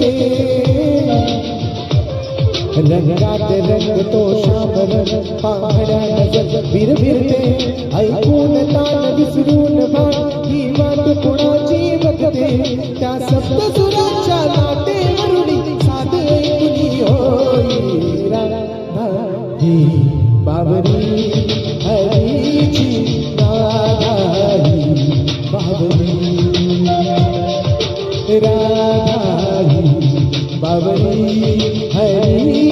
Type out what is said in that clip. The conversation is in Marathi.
बघते रंगात रंग तो श्याम रंग पाहण्या नजर विरविरते ऐकून तान विसरून भान ही वाट कुणाची बघते त्या सप्त सुरांच्या लाटेवरुणी साध ऐकुनी होई राधा ही बाबरी हरीची राधा ही बाबरी राधा ही बाबरी हरी